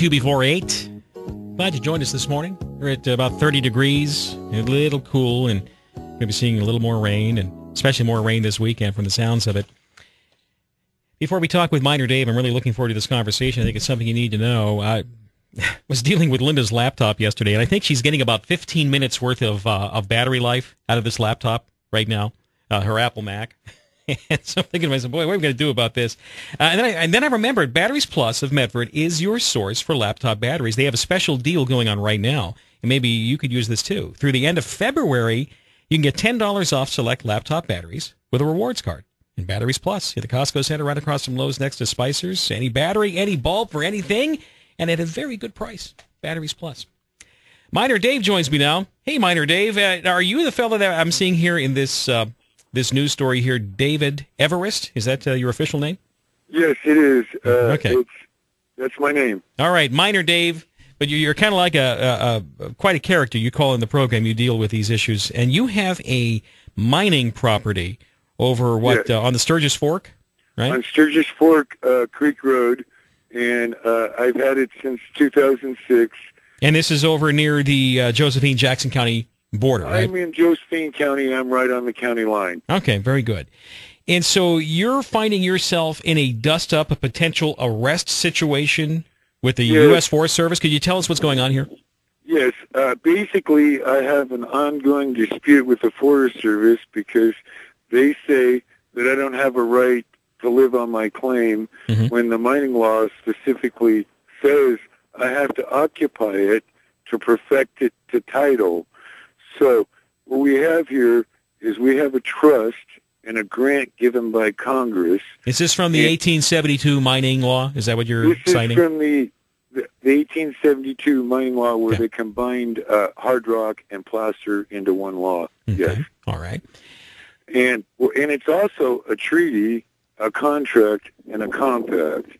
22 before 8. Glad you joined us this morning. We're at about 30 degrees, a little cool, and we're going to be seeing a little more rain, and especially more rain this weekend from the sounds of it. Before we talk with Miner Dave, I'm really looking forward to this conversation. I think it's something you need to know. I was dealing with Linda's laptop yesterday, and I think she's getting about 15 minutes worth of battery life out of this laptop right now, her Apple Mac. And so I'm thinking to myself, boy, what are we going to do about this? And then I remembered Batteries Plus of Medford is your source for laptop batteries. They have a special deal going on right now, and maybe you could use this too. Through the end of February, you can get $10 off select laptop batteries with a rewards card in Batteries Plus at the Costco Center right across from Lowe's next to Spicer's. Any battery, any bulb for anything, and at a very good price. Batteries Plus. Miner Dave joins me now. Hey, Miner Dave, are you the fellow that I'm seeing here in this news story here, David Everist? Is that your official name? Yes, it is. Okay. That's my name. All right, Miner Dave, but you're kind of like quite a character. You call in the program, you deal with these issues, and you have a mining property over on the Sturgis Fork, right? On Sturgis Fork Creek Road, and I've had it since 2006. And this is over near the Josephine-Jackson County border, right? I'm in Josephine County. I'm right on the county line. Okay, very good. And so you're finding yourself in a dust-up, a potential arrest situation with the U.S. Forest Service. Could you tell us what's going on here? Yes. Basically, I have an ongoing dispute with the Forest Service because they say that I don't have a right to live on my claim when the mining law specifically says I have to occupy it to perfect it to title. So what we have here is we have a trust and a grant given by Congress. Is this from the 1872 mining law? Is that what you're citing? This is from the 1872 mining law where they combined hard rock and placer into one law. Okay. Yes. All right. And it's also a treaty, a contract, and a compact.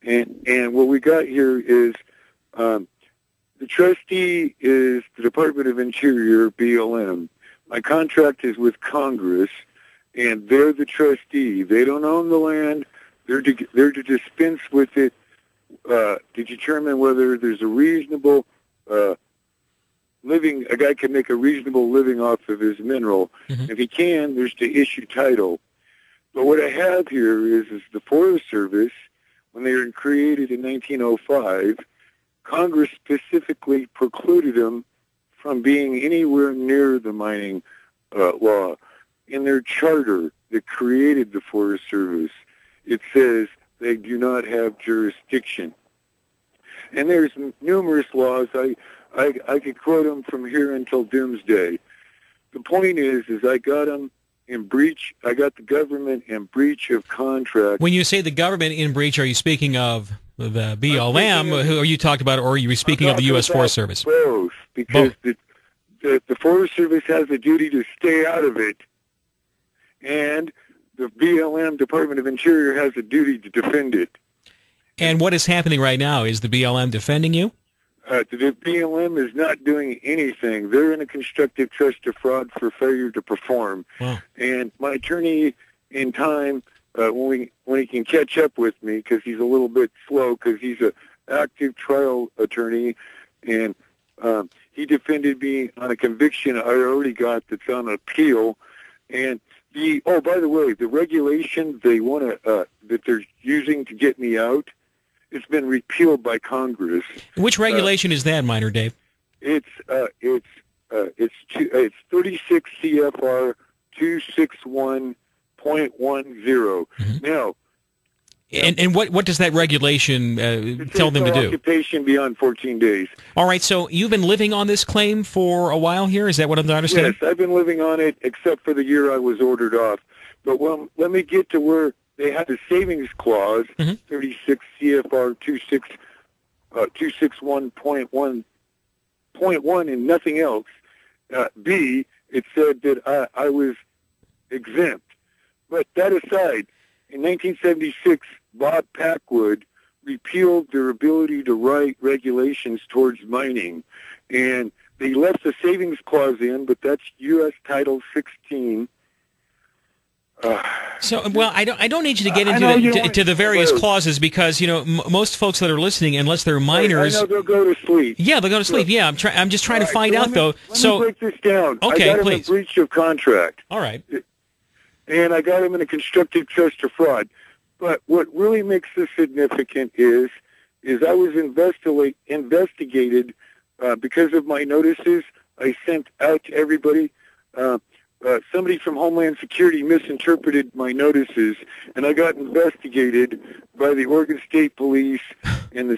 And what we got here is the trustee is the Department of Interior, BLM. My contract is with Congress, and they're the trustee. They don't own the land. They're to dispense with it to determine whether there's a reasonable living. A guy can make a reasonable living off of his mineral. If he can, there's to issue title. But what I have here is the Forest Service, when they were created in 1905, Congress specifically precluded them from being anywhere near the mining law. In their charter that created the Forest Service, it says they do not have jurisdiction. And there's numerous laws. I could quote them from here until doomsday. The point is I got them in breach. I got the government in breach of contract. When you say the government in breach, are you speaking of the BLM, who you talked about, or are you speaking of the U.S. Forest Service? Both, because the Forest Service has a duty to stay out of it, and the BLM, Department of Interior, has a duty to defend it. And what is happening right now? Is the BLM defending you? The BLM is not doing anything. They're in a constructive trust of fraud for failure to perform. Wow. And my attorney, in time, when he can catch up with me, because he's a little bit slow, because he's an active trial attorney, and he defended me on a conviction I already got that's on appeal. And by the way, the regulation they want to that they're using to get me out, it's been repealed by Congress. Which regulation is that, Miner Dave? It's 36 CFR 261.10. Now, and what does that regulation tell them to do? Occupation beyond 14 days. All right, so you've been living on this claim for a while here? Is that what I'm understanding? Yes, I've been living on it except for the year I was ordered off. But let me get to where they have the savings clause, 36 CFR 261.1 and nothing else. B, it said that I was exempt. But that aside, in 1976, Bob Packwood repealed their ability to write regulations towards mining. And they left the savings clause in, but that's U.S. Title 16. So, well, I don't need you to get into the various clauses because most folks that are listening, unless they're minors, I know they'll go to sleep. Yeah, they'll go to sleep. Yeah, I'm just trying to find out though. Let me break this down. Okay, I got please. him a breach of contract. All right. And I got him in a constructive trust or fraud. But what really makes this significant is I was investigated because of my notices I sent out to everybody. Somebody from Homeland Security misinterpreted my notices, and I got investigated by the Oregon State Police and the